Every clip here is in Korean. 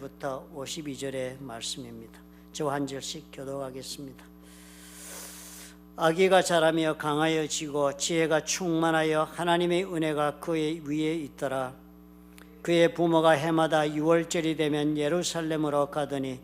부터 52절의 말씀입니다. 저 한 절씩 교독하겠습니다. 아기가 자라며 강하여지고 지혜가 충만하여 하나님의 은혜가 그의 위에 있더라. 그의 부모가 해마다 6월절이 되면 예루살렘으로 가더니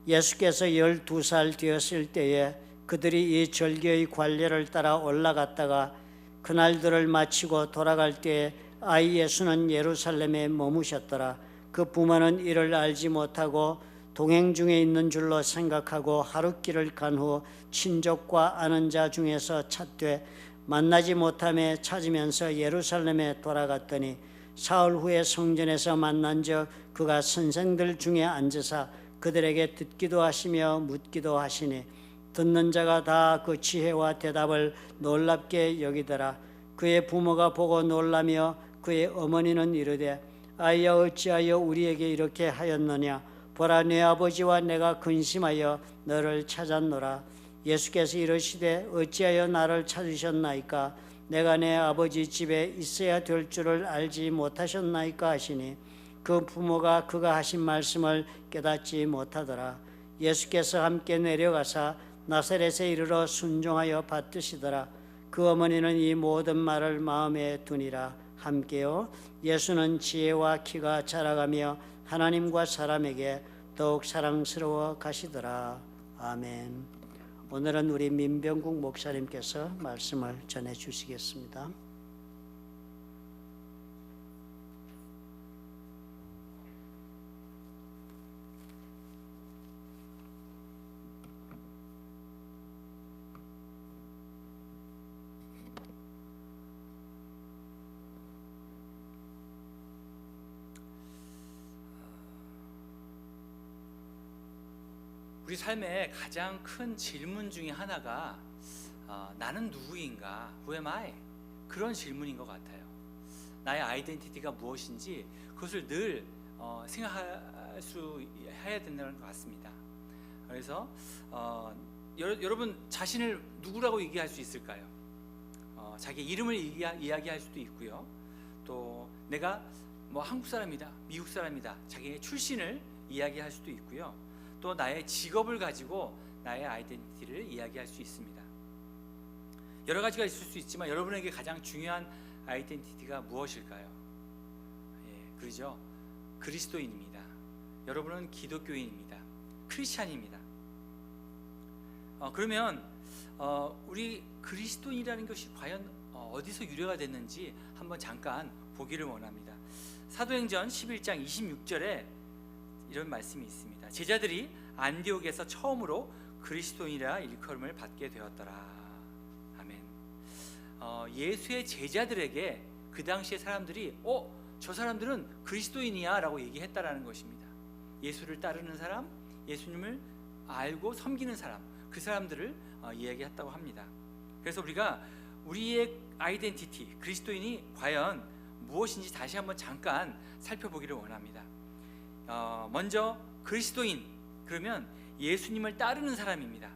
예수께서 12살 되었을 때에 그들이 이 절기의 관례를 따라 올라갔다가 그날들을 마치고 돌아갈 때에 아이 예수는 예루살렘에 머무셨더라. 그 부모는 이를 알지 못하고 동행 중에 있는 줄로 생각하고 하룻길을 간 후 친족과 아는 자 중에서 찾되 만나지 못함에 찾으면서 예루살렘에 돌아갔더니 사흘 후에 성전에서 만난 적 그가 선생들 중에 앉으사 그들에게 듣기도 하시며 묻기도 하시니 듣는 자가 다 그 지혜와 대답을 놀랍게 여기더라. 그의 부모가 보고 놀라며 그의 어머니는 이르되 아이야 어찌하여 우리에게 이렇게 하였느냐. 보라 내 아버지와 내가 근심하여 너를 찾았노라. 예수께서 이르시되 어찌하여 나를 찾으셨나이까. 내가 내 아버지 집에 있어야 될 줄을 알지 못하셨나이까 하시니 그 부모가 그가 하신 말씀을 깨닫지 못하더라. 예수께서 함께 내려가사 나사렛에 이르러 순종하여 받드시더라. 그 어머니는 이 모든 말을 마음에 두니라. 함께요. 예수는 지혜와 키가 자라가며 하나님과 사람에게 더욱 사랑스러워 가시더라. 아멘. 오늘은 우리 민병국 목사님께서 말씀을 전해 주시겠습니다. 우리 삶의 가장 큰 질문 중에 하나가 나는 누구인가? Who am I? 그런 질문인 것 같아요. 나의 아이덴티티가 무엇인지 그것을 늘 생각할 수 해야 된다는 것 같습니다. 그래서 여러분 자신을 누구라고 얘기할 수 있을까요? 자기 이름을 이야기할 수도 있고요. 또 내가 뭐 한국 사람이다, 미국 사람이다, 자기의 출신을 이야기할 수도 있고요. 또 나의 직업을 가지고 나의 아이덴티티를 이야기할 수 있습니다. 여러 가지가 있을 수 있지만 여러분에게 가장 중요한 아이덴티티가 무엇일까요? 그러죠. 그리스도인입니다. 여러분은 기독교인입니다. 크리스찬입니다. 그러면 우리 그리스도인이라는 것이 과연 어디서 유래가 됐는지 한번 잠깐 보기를 원합니다. 사도행전 11장 26절에 이런 말씀이 있습니다. 제자들이 안디옥에서 처음으로 그리스도인이라 일컬음을 받게 되었더라. 아멘. 예수의 제자들에게 그 당시의 사람들이 저 사람들은 그리스도인이야 라고 얘기했다라는 것입니다. 예수를 따르는 사람, 예수님을 알고 섬기는 사람, 그 사람들을 이야기했다고 합니다. 그래서 우리가 우리의 아이덴티티, 그리스도인이 과연 무엇인지 다시 한번 잠깐 살펴보기를 원합니다. 먼저 그리스도인 그러면 예수님을 따르는 사람입니다.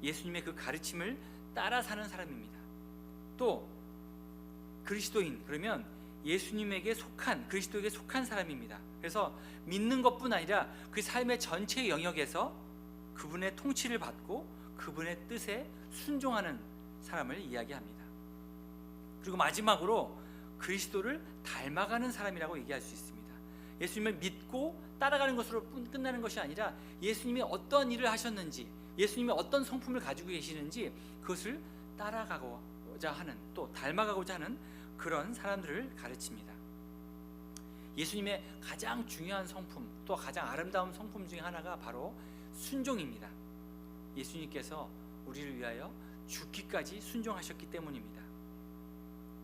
예수님의 그 가르침을 따라 사는 사람입니다. 또 그리스도인 그러면 예수님에게 속한, 그리스도에게 속한 사람입니다. 그래서 믿는 것뿐 아니라 그 삶의 전체 영역에서 그분의 통치를 받고 그분의 뜻에 순종하는 사람을 이야기합니다. 그리고 마지막으로 그리스도를 닮아가는 사람이라고 얘기할 수 있습니다. 예수님을 믿고 따라가는 것으로 끝나는 것이 아니라 예수님이 어떤 일을 하셨는지, 예수님이 어떤 성품을 가지고 계시는지 그것을 따라가고자 하는, 또 닮아가고자 하는 그런 사람들을 가르칩니다. 예수님의 가장 중요한 성품, 또 가장 아름다운 성품 중에 하나가 바로 순종입니다. 예수님께서 우리를 위하여 죽기까지 순종하셨기 때문입니다.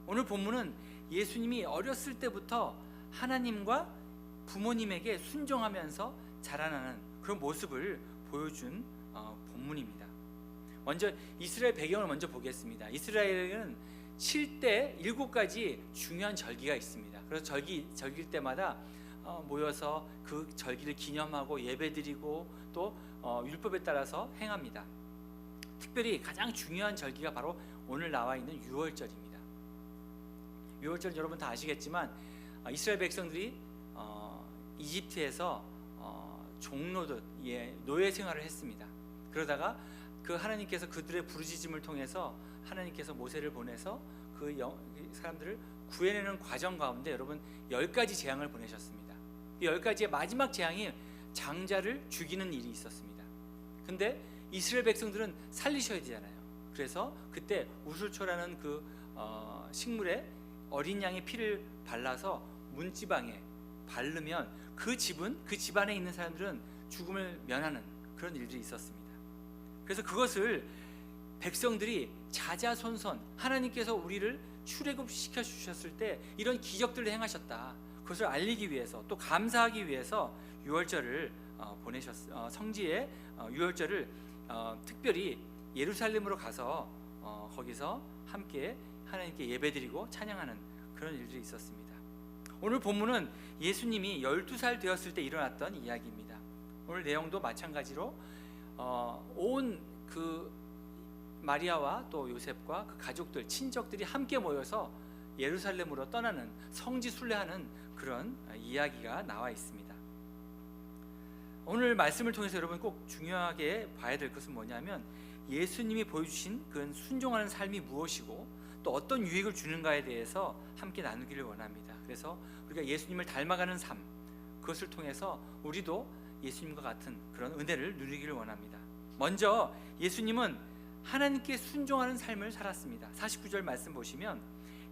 오늘 본문은 예수님이 어렸을 때부터 하나님과 부모님에게 순종하면서 자라나는 그런 모습을 보여준 본문입니다. 먼저 이스라엘 배경을 먼저 보겠습니다. 이스라엘은 7대 7가지 중요한 절기가 있습니다. 그래서 절기일 때마다 모여서 그 절기를 기념하고 예배드리고 또 율법에 따라서 행합니다. 특별히 가장 중요한 절기가 바로 오늘 나와 있는 유월절입니다. 유월절 여러분 다 아시겠지만 이스라엘 백성들이 이집트에서 종로듯 노예 생활을 했습니다. 그러다가 그 하나님께서 그들의 부르짖음을 통해서 하나님께서 모세를 보내서 그 사람들을 구해내는 과정 가운데 여러분 10가지 재앙을 보내셨습니다. 이 10가지의 마지막 재앙이 장자를 죽이는 일이 있었습니다. 근데 이스라엘 백성들은 살리셔야 되잖아요. 그래서 그때 우슬초라는 그 식물에 어린 양의 피를 발라서 문지방에 바르면 그 집안에 있는 사람들은 죽음을 면하는 그런 일들이 있었습니다. 그래서 그것을 백성들이 자자손손 하나님께서 우리를 출애굽시켜 주셨을 때 이런 기적들을 행하셨다, 그것을 알리기 위해서 또 감사하기 위해서 유월절을 성지의 유월절을 특별히 예루살렘으로 가서 거기서 함께 하나님께 예배드리고 찬양하는 그런 일들이 있었습니다. 오늘 본문은 예수님이 12살 되었을 때 일어났던 이야기입니다. 오늘 내용도 마찬가지로 온 그 마리아와 또 요셉과 그 가족들, 친척들이 함께 모여서 예루살렘으로 떠나는 성지 순례하는 그런 이야기가 나와 있습니다. 오늘 말씀을 통해서 여러분 꼭 중요하게 봐야 될 것은 뭐냐면 예수님이 보여주신 그 순종하는 삶이 무엇이고 또 어떤 유익을 주는가에 대해서 함께 나누기를 원합니다. 그래서 우리가 예수님을 닮아가는 삶, 그것을 통해서 우리도 예수님과 같은 그런 은혜를 누리기를 원합니다. 먼저 예수님은 하나님께 순종하는 삶을 살았습니다. 49절 말씀 보시면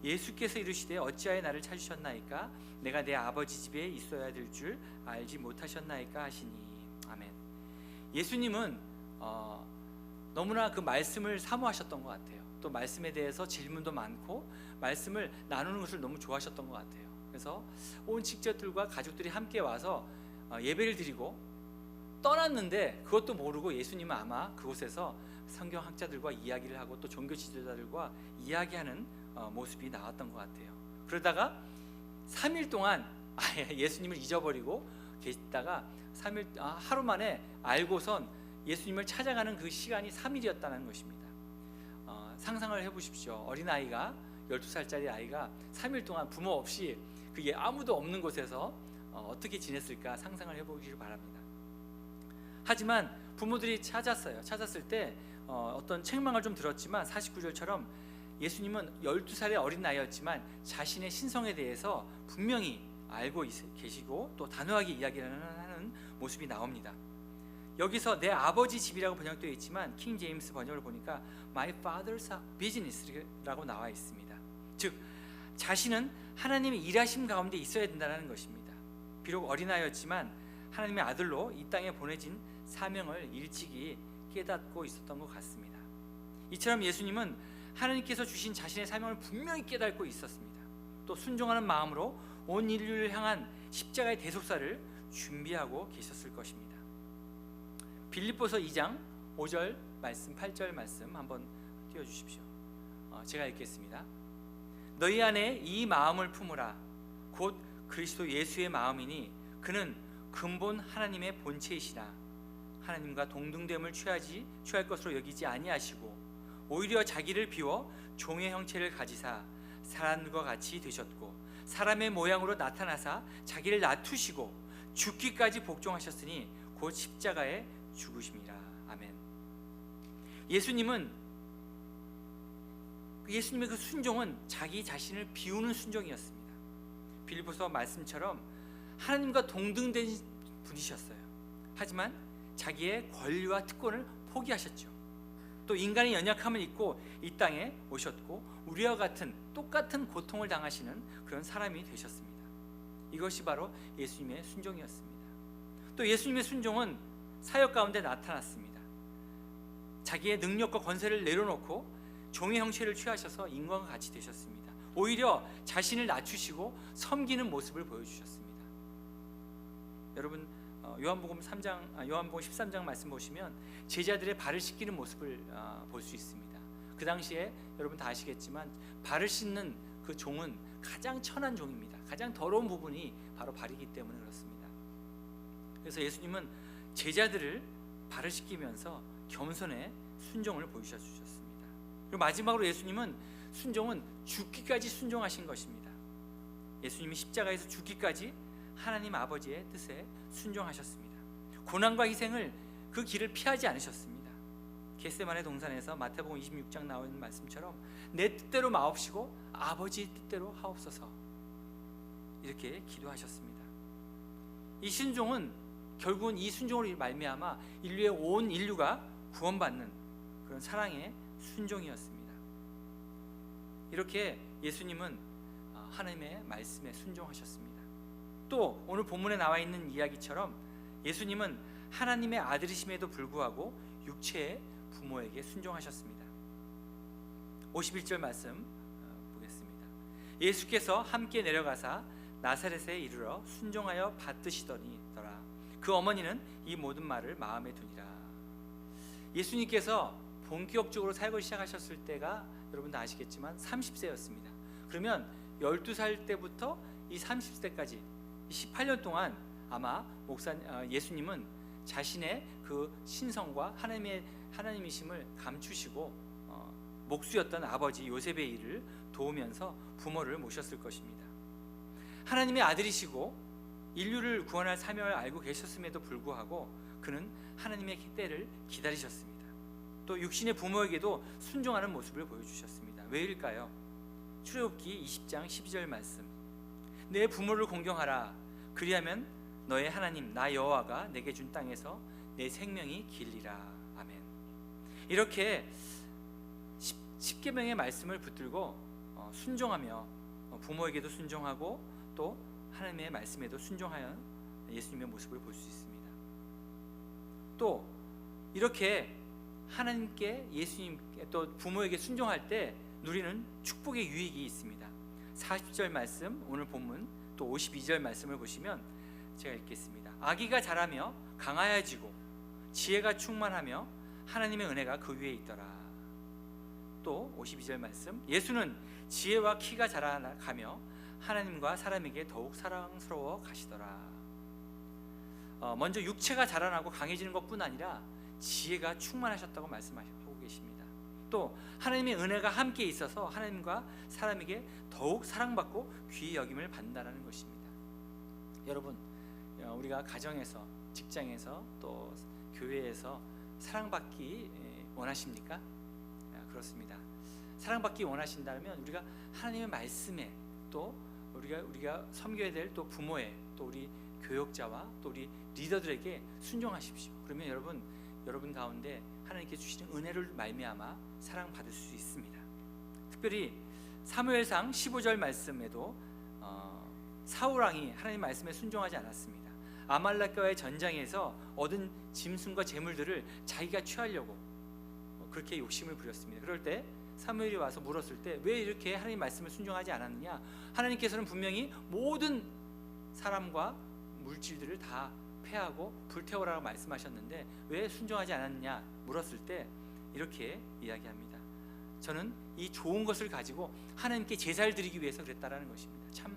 예수께서 이르시되 어찌하여 나를 찾으셨나이까 내가 내 아버지 집에 있어야 될 줄 알지 못하셨나이까 하시니. 아멘. 예수님은 너무나 그 말씀을 사모하셨던 것 같아요. 또 말씀에 대해서 질문도 많고 말씀을 나누는 것을 너무 좋아하셨던 것 같아요. 그래서 온 친척들과 가족들이 함께 와서 예배를 드리고 떠났는데 그것도 모르고 예수님은 아마 그곳에서 성경학자들과 이야기를 하고 또 종교 지도자들과 이야기하는 모습이 나왔던 것 같아요. 그러다가 3일 동안 예수님을 잊어버리고 계시다가 하루 만에 알고선 예수님을 찾아가는 그 시간이 3일이었다는 것입니다. 상상을 해보십시오. 어린아이가 12살짜리 아이가 3일 동안 부모 없이 그게 아무도 없는 곳에서 어떻게 지냈을까 상상을 해보시길 바랍니다. 하지만 부모들이 찾았을 때 어떤 책망을 좀 들었지만 49절처럼 예수님은 12살의 어린 나이였지만 자신의 신성에 대해서 분명히 알고 계시고 또 단호하게 이야기하는 모습이 나옵니다. 여기서 내 아버지 집이라고 번역되어 있지만 킹 제임스 번역을 보니까 My father's business라고 나와 있습니다. 즉 자신은 하나님의 일하심 가운데 있어야 된다는 것입니다. 비록 어린아이였지만 하나님의 아들로 이 땅에 보내진 사명을 일찍이 깨닫고 있었던 것 같습니다. 이처럼 예수님은 하나님께서 주신 자신의 사명을 분명히 깨닫고 있었습니다. 또 순종하는 마음으로 온 인류를 향한 십자가의 대속사를 준비하고 계셨을 것입니다. 빌립보서 2장 5절 말씀 8절 말씀 한번 띄워주십시오. 제가 읽겠습니다. 너희 안에 이 마음을 품으라. 곧 그리스도 예수의 마음이니 그는 근본 하나님의 본체이시라. 하나님과 동등됨을 취할 것으로 여기지 아니하시고 오히려 자기를 비워 종의 형체를 가지사 사람과 같이 되셨고 사람의 모양으로 나타나사 자기를 낮추시고 죽기까지 복종하셨으니 곧 십자가에 죽으심이라. 아멘. 예수님의 그 순종은 자기 자신을 비우는 순종이었습니다. 빌립보서 말씀처럼 하나님과 동등된 분이셨어요. 하지만 자기의 권리와 특권을 포기하셨죠. 또 인간의 연약함을 잊고 이 땅에 오셨고 우리와 같은 똑같은 고통을 당하시는 그런 사람이 되셨습니다. 이것이 바로 예수님의 순종이었습니다. 또 예수님의 순종은 사역 가운데 나타났습니다. 자기의 능력과 권세를 내려놓고 종의 형체를 취하셔서 인간과 같이 되셨습니다. 오히려 자신을 낮추시고 섬기는 모습을 보여주셨습니다. 여러분 요한복음 13장 말씀 보시면 제자들의 발을 씻기는 모습을 볼 수 있습니다. 그 당시에 여러분 다 아시겠지만 발을 씻는 그 종은 가장 천한 종입니다. 가장 더러운 부분이 바로 발이기 때문에 그렇습니다. 그래서 예수님은 제자들을 발을 씻기면서 겸손의 순종을 보여주셨습니다. 그리고 마지막으로 예수님은 순종은 죽기까지 순종하신 것입니다. 예수님이 십자가에서 죽기까지 하나님 아버지의 뜻에 순종하셨습니다. 고난과 희생을 그 길을 피하지 않으셨습니다. 겟세마네 동산에서 마태복음 26장 나오는 말씀처럼 내 뜻대로 마옵시고 아버지의 뜻대로 하옵소서 이렇게 기도하셨습니다. 이 순종은 결국은 이 순종으로 말미암아 인류의 온 인류가 구원받는 그런 사랑의 순종이었습니다. 이렇게 예수님은 하나님의 말씀에 순종하셨습니다. 또 오늘 본문에 나와 있는 이야기처럼 예수님은 하나님의 아들이심에도 불구하고 육체의 부모에게 순종하셨습니다. 51절 말씀 보겠습니다. 예수께서 함께 내려가사 나사렛에 이르러 순종하여 받드시더니더라. 그 어머니는 이 모든 말을 마음에 두니라. 예수님께서 본격적으로 사역을 시작하셨을 때가 여러분 다 아시겠지만 30세였습니다. 그러면 12살 때부터 이 30세까지 18년 동안 아마 예수님은 자신의 그 신성과 하나님이심을 감추시고 목수였던 아버지 요셉의 일을 도우면서 부모를 모셨을 것입니다. 하나님의 아들이시고 인류를 구원할 사명을 알고 계셨음에도 불구하고 그는 하나님의 때를 기다리셨습니다. 또 육신의 부모에게도 순종하는 모습을 보여주셨습니다. 왜일까요? 출애굽기 20장 12절 말씀, 내 부모를 공경하라. 그리하면 너의 하나님 나 여호와가 내게 준 땅에서 내 생명이 길리라. 아멘. 이렇게 10계명의 말씀을 붙들고 순종하며 부모에게도 순종하고 또 하나님의 말씀에도 순종하여 예수님의 모습을 볼 수 있습니다. 또 이렇게 하나님께 예수님께 또 부모에게 순종할 때 누리는 축복의 유익이 있습니다. 40절 말씀 오늘 본문 또 52절 말씀을 보시면 제가 읽겠습니다. 아기가 자라며 강하여지고 지혜가 충만하며 하나님의 은혜가 그 위에 있더라. 또 52절 말씀, 예수는 지혜와 키가 자라가며 하나님과 사람에게 더욱 사랑스러워 가시더라. 먼저 육체가 자라나고 강해지는 것뿐 아니라 지혜가 충만하셨다고 말씀하고 계십니다. 또 하나님의 은혜가 함께 있어서 하나님과 사람에게 더욱 사랑받고 귀히 여김을 받는다는 것입니다. 여러분, 우리가 가정에서, 직장에서 또 교회에서 사랑받기 원하십니까? 그렇습니다. 사랑받기 원하신다면 우리가 하나님의 말씀에 또 우리가 섬겨야 될 또 부모에 또 우리 교역자와 또 우리 리더들에게 순종하십시오. 그러면 여러분 가운데 하나님께 주시는 은혜를 말미암아 사랑받을 수 있습니다. 특별히 사무엘상 15절 말씀에도 사울 왕이 하나님 말씀에 순종하지 않았습니다. 아말렉과의 전장에서 얻은 짐승과 재물들을 자기가 취하려고 그렇게 욕심을 부렸습니다. 그럴 때 사무엘이 와서 물었을 때 왜 이렇게 하나님 말씀을 순종하지 않았느냐? 하나님께서는 분명히 모든 사람과 물질들을 다 패하고 불태우라고 말씀하셨는데 왜 순종하지 않았느냐 물었을 때 이렇게 이야기합니다. 저는 이 좋은 것을 가지고 하나님께 제사를 드리기 위해서 그랬다라는 것입니다. 참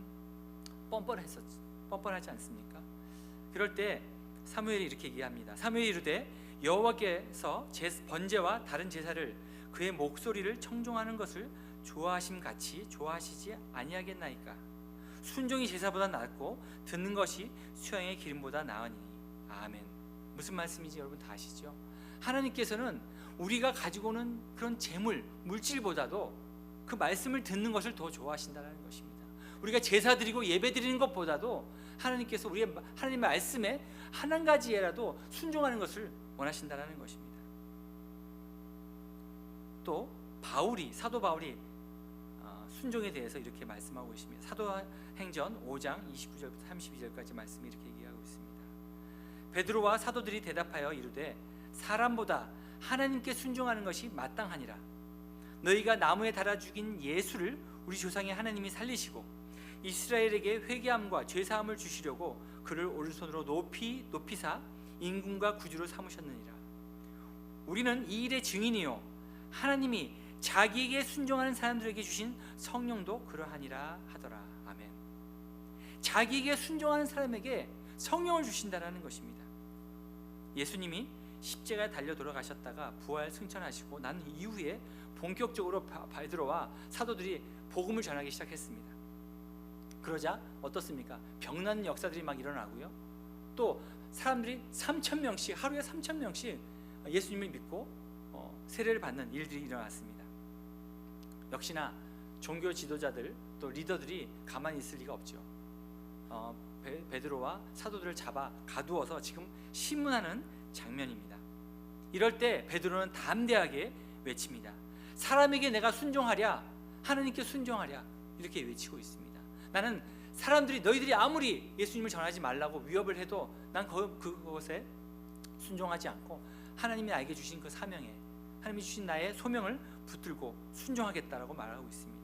뻔뻔하지 않습니까? 그럴 때 사무엘이 이렇게 얘기합니다. 사무엘이 이르되 여호와께서 번제와 다른 제사를 그의 목소리를 청종하는 것을 좋아하심 같이 좋아하시지 아니하겠나이까? 순종이 제사보다 낫고 듣는 것이 수양의 기름보다 나으니. 아멘. 무슨 말씀인지 여러분 다 아시죠? 하나님께서는 우리가 가지고 오는 그런 재물, 물질보다도 그 말씀을 듣는 것을 더 좋아하신다는 것입니다. 우리가 제사 드리고 예배 드리는 것보다도 하나님께서 하나님의 말씀에 한 가지라도 순종하는 것을 원하신다는 것입니다. 또 사도 바울이 순종에 대해서 이렇게 말씀하고 있습니다. 사도행전 5장 29절부터 32절까지 말씀이 이렇게 얘기하고 있습니다. 베드로와 사도들이 대답하여 이르되 사람보다 하나님께 순종하는 것이 마땅하니라. 너희가 나무에 달아 죽인 예수를 우리 조상의 하나님이 살리시고 이스라엘에게 회개함과 죄사함을 주시려고 그를 오른손으로 높이사 임금과 구주로 삼으셨느니라. 우리는 이 일의 증인이요 하나님이 자기에게 순종하는 사람들에게 주신 성령도 그러하니라 하더라. 아멘. 자기에게 순종하는 사람에게 성령을 주신다라는 것입니다. 예수님이 십자가에 달려 돌아가셨다가 부활 승천하시고 난 이후에 본격적으로 베드로와 사도들이 복음을 전하기 시작했습니다. 그러자 어떻습니까? 병나는 역사들이 막 일어나고요. 또 사람들이 3,000명씩, 하루에 3,000명씩 예수님을 믿고 세례를 받는 일들이 일어났습니다. 역시나 종교 지도자들 또 리더들이 가만히 있을 리가 없죠. 베드로와 사도들을 잡아 가두어서 지금 신문하는 장면입니다. 이럴 때 베드로는 담대하게 외칩니다. 사람에게 내가 순종하랴, 하나님께 순종하랴, 이렇게 외치고 있습니다. 나는 사람들이, 너희들이 아무리 예수님을 전하지 말라고 위협을 해도 난 그것에 순종하지 않고 하나님이 나에게 주신 그 사명에, 하나님이 주신 나의 소명을 붙들고 순종하겠다라고 말하고 있습니다.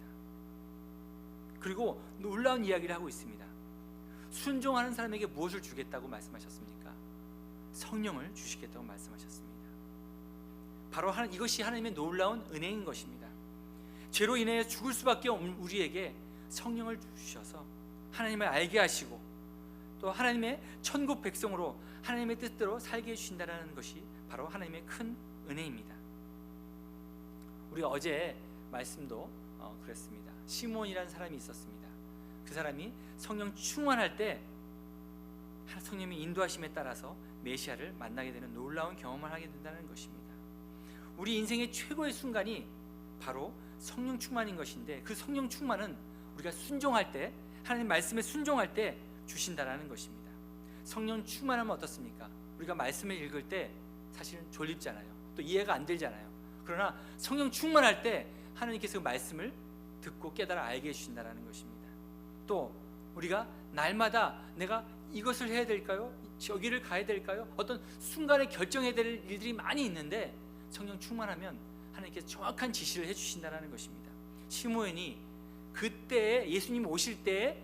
그리고 놀라운 이야기를 하고 있습니다. 순종하는 사람에게 무엇을 주겠다고 말씀하셨습니까? 성령을 주시겠다고 말씀하셨습니다. 바로 이것이 하나님의 놀라운 은혜인 것입니다. 죄로 인해 죽을 수밖에 없는 우리에게 성령을 주셔서 하나님을 알게 하시고 또 하나님의 천국 백성으로 하나님의 뜻대로 살게 해주신다는 것이 바로 하나님의 큰 은혜입니다. 우리 어제 말씀도 그랬습니다. 시몬이라는 사람이 있었습니다. 그 사람이 성령 충만할 때 성령의 인도하심에 따라서 메시아를 만나게 되는 놀라운 경험을 하게 된다는 것입니다. 우리 인생의 최고의 순간이 바로 성령 충만인 것인데, 그 성령 충만은 우리가 순종할 때, 하나님 말씀에 순종할 때 주신다라는 것입니다. 성령 충만하면 어떻습니까? 우리가 말씀을 읽을 때 사실은 졸립잖아요. 또 이해가 안 되잖아요. 그러나 성령 충만할 때 하나님께서 그 말씀을 듣고 깨달아 알게 해주신다라는 것입니다. 또 우리가 날마다 내가 이것을 해야 될까요? 저기를 가야 될까요? 어떤 순간에 결정해야 될 일들이 많이 있는데 성령 충만하면 하나님께서 정확한 지시를 해주신다는 것입니다. 시므온이 그때 예수님 오실 때에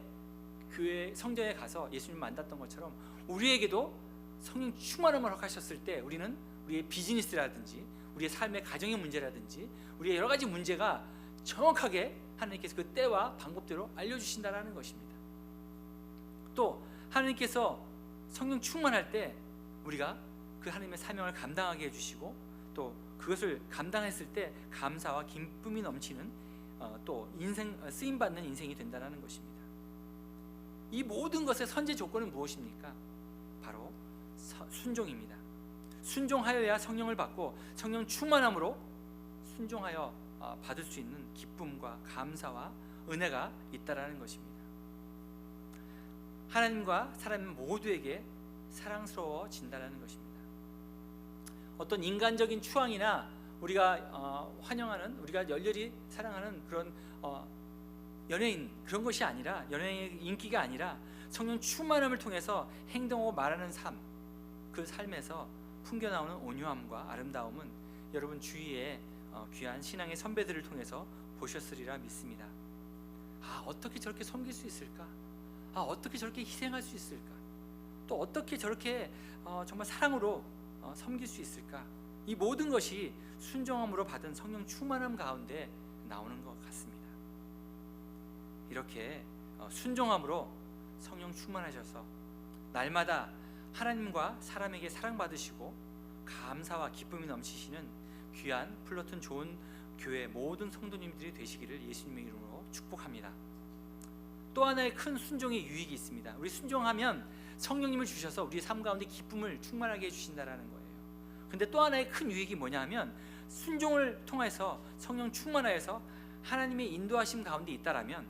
교회 성전에 가서 예수님 만났던 것처럼 우리에게도 성령 충만함을 허락하셨을 때 우리는 우리의 비즈니스라든지 우리의 삶의 가정의 문제라든지 우리의 여러 가지 문제가 정확하게 하나님께서 그 때와 방법대로 알려주신다는 것입니다. 또 하나님께서 성령 충만할 때 우리가 그 하나님의 사명을 감당하게 해주시고 또 그것을 감당했을 때 감사와 기쁨이 넘치는 또 인생 쓰임받는 인생이 된다는 것입니다. 이 모든 것의 선제 조건은 무엇입니까? 바로 순종입니다. 순종하여야 성령을 받고 성령 충만함으로 순종하여 받을 수 있는 기쁨과 감사와 은혜가 있다라는 것입니다. 하나님과 사람 모두에게 사랑스러워진다라는 것입니다. 어떤 인간적인 추앙이나 우리가 환영하는, 우리가 열렬히 사랑하는 그런 연예인, 그런 것이 아니라, 연예인의 인기가 아니라 성령 충만함을 통해서 행동하고 말하는 삶, 그 삶에서 풍겨나오는 온유함과 아름다움은 여러분 주위에 귀한 신앙의 선배들을 통해서 보셨으리라 믿습니다. 어떻게 저렇게 섬길 수 있을까? 어떻게 저렇게 희생할 수 있을까? 또 어떻게 저렇게 정말 사랑으로 섬길 수 있을까? 이 모든 것이 순종함으로 받은 성령 충만함 가운데 나오는 것 같습니다. 이렇게 순종함으로 성령 충만하셔서 날마다 하나님과 사람에게 사랑받으시고 감사와 기쁨이 넘치시는 귀한 플러튼 좋은 교회 모든 성도님들이 되시기를 예수님의 이름으로 축복합니다. 또 하나의 큰 순종의 유익이 있습니다. 우리 순종하면 성령님을 주셔서 우리 삶 가운데 기쁨을 충만하게 해주신다는 거예요. 근데 또 하나의 큰 유익이 뭐냐면 순종을 통해서 성령 충만하여서 하나님의 인도하심 가운데 있다라면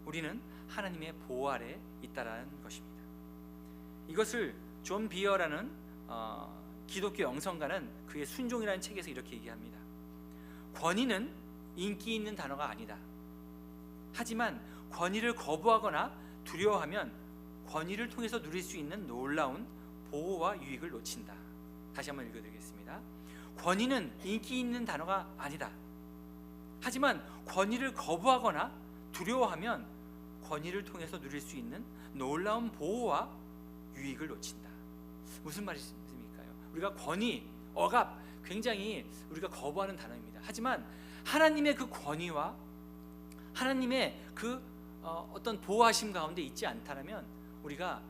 우리는 하나님의 보호 아래 있다라는 것입니다. 이것을 존 비어라는 기독교 영성가는 그의 순종이라는 책에서 이렇게 얘기합니다. 권위는 인기 있는 단어가 아니다. 하지만 권위를 거부하거나 두려워하면 권위를 통해서 누릴 수 있는 놀라운 보호와 유익을 놓친다. 다시 한번 읽어드리겠습니다. 권위는 인기 있는 단어가 아니다. 하지만 권위를 거부하거나 두려워하면 권위를 통해서 누릴 수 있는 놀라운 보호와 유익을 놓친다. 무슨 말씀입니까요? 우리가 권위, 억압 굉장히 우리가 거부하는 단어입니다. 하지만 하나님의 그 권위와 하나님의 그 어떤 보호하심 가운데 있지 않다면 우리가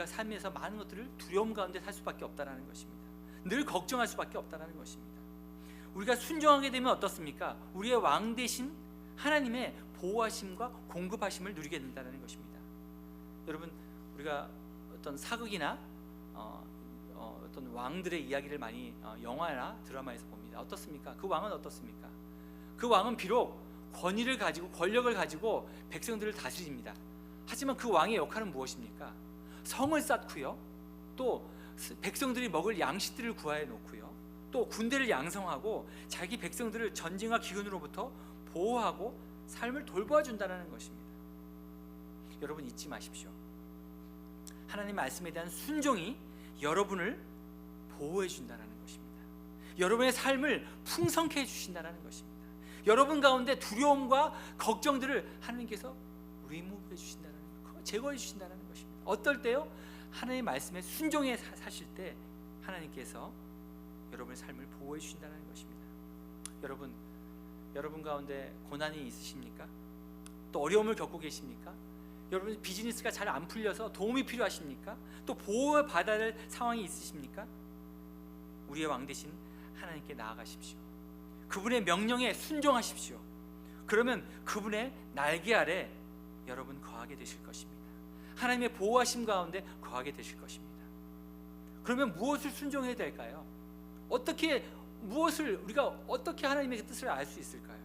삶에서 많은 것들을 두려움 가운데 살 수밖에 없다는 것입니다. 늘 걱정할 수밖에 없다는 것입니다. 우리가 순종하게 되면 어떻습니까? 우리의 왕 대신 하나님의 보호하심과 공급하심을 누리게 된다는 것입니다. 여러분, 우리가 어떤 사극이나 어떤 왕들의 이야기를 많이 영화나 드라마에서 봅니다. 어떻습니까? 그 왕은 어떻습니까? 그 왕은 비록 권위를 가지고 권력을 가지고 백성들을 다스립니다. 하지만 그 왕의 역할은 무엇입니까? 성을 쌓고요, 또 백성들이 먹을 양식들을 구하여 놓고요, 또 군대를 양성하고 자기 백성들을 전쟁과 기근으로부터 보호하고 삶을 돌봐준다는 것입니다. 여러분 잊지 마십시오. 하나님 말씀에 대한 순종이 여러분을 보호해 준다는 것입니다. 여러분의 삶을 풍성케 해주신다는 것입니다. 여러분 가운데 두려움과 걱정들을 하나님께서 리무브해 주신다는, 제거해 주신다는 것입니다. 어떨 때요? 하나님의 말씀에 순종해 사실 때 하나님께서 여러분의 삶을 보호해 주신다는 것입니다. 여러분 가운데 고난이 있으십니까? 또 어려움을 겪고 계십니까? 여러분 비즈니스가 잘 안 풀려서 도움이 필요하십니까? 또 보호를 받아야 할 상황이 있으십니까? 우리의 왕 대신 하나님께 나아가십시오. 그분의 명령에 순종하십시오. 그러면 그분의 날개 아래 여러분 거하게 되실 것입니다. 하나님의 보호하심 가운데 거하게 되실 것입니다. 그러면 무엇을 순종해야 될까요? 우리가 어떻게 하나님의 뜻을 알 수 있을까요?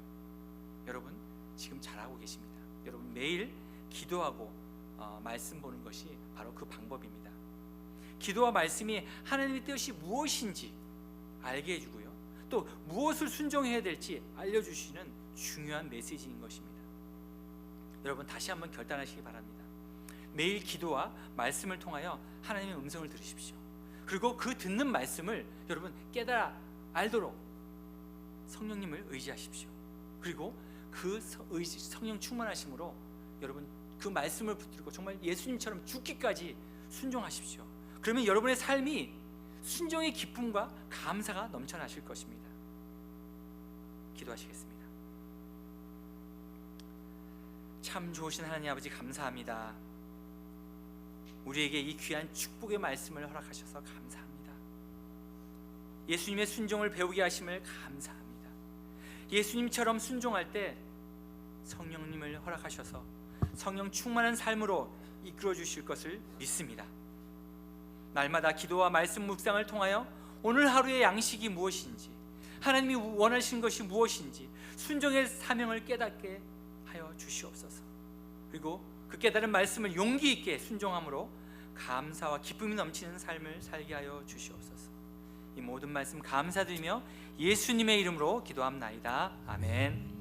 여러분 지금 잘하고 계십니다. 여러분 매일 기도하고 말씀 보는 것이 바로 그 방법입니다. 기도와 말씀이 하나님의 뜻이 무엇인지 알게 해주고요, 또 무엇을 순종해야 될지 알려주시는 중요한 메시지인 것입니다. 여러분 다시 한번 결단하시기 바랍니다. 매일 기도와 말씀을 통하여 하나님의 음성을 들으십시오. 그리고 그 듣는 말씀을 여러분 깨달아 알도록 성령님을 의지하십시오. 그리고 그 성령 충만하심으로 여러분 그 말씀을 붙들고 정말 예수님처럼 죽기까지 순종하십시오. 그러면 여러분의 삶이 순종의 기쁨과 감사가 넘쳐나실 것입니다. 기도하시겠습니다. 참 좋으신 하나님 아버지 감사합니다. 우리에게 이 귀한 축복의 말씀을 허락하셔서 감사합니다. 예수님의 순종을 배우게 하심을 감사합니다. 예수님처럼 순종할 때 성령님을 허락하셔서 성령 충만한 삶으로 이끌어 주실 것을 믿습니다. 날마다 기도와 말씀 묵상을 통하여 오늘 하루의 양식이 무엇인지, 하나님이 원하시는 것이 무엇인지 순종의 사명을 깨닫게 하여 주시옵소서. 그리고 그 깨달은 말씀을 용기 있게 순종함으로 감사와 기쁨이 넘치는 삶을 살게 하여 주시옵소서. 이 모든 말씀 감사드리며 예수님의 이름으로 기도합나이다. 아멘.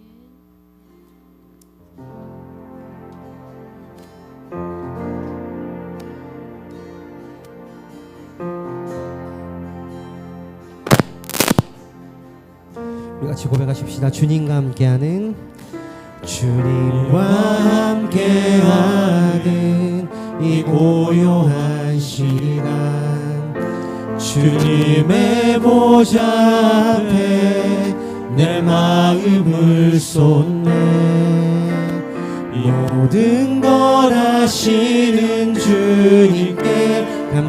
우리 같이 고백하십시다. 주님과 함께하는, 주님과 함께하는 이 고요한 시간, 주님의 보좌 앞에 내 마음을 쏟네. 모든 걸 아시는 주님께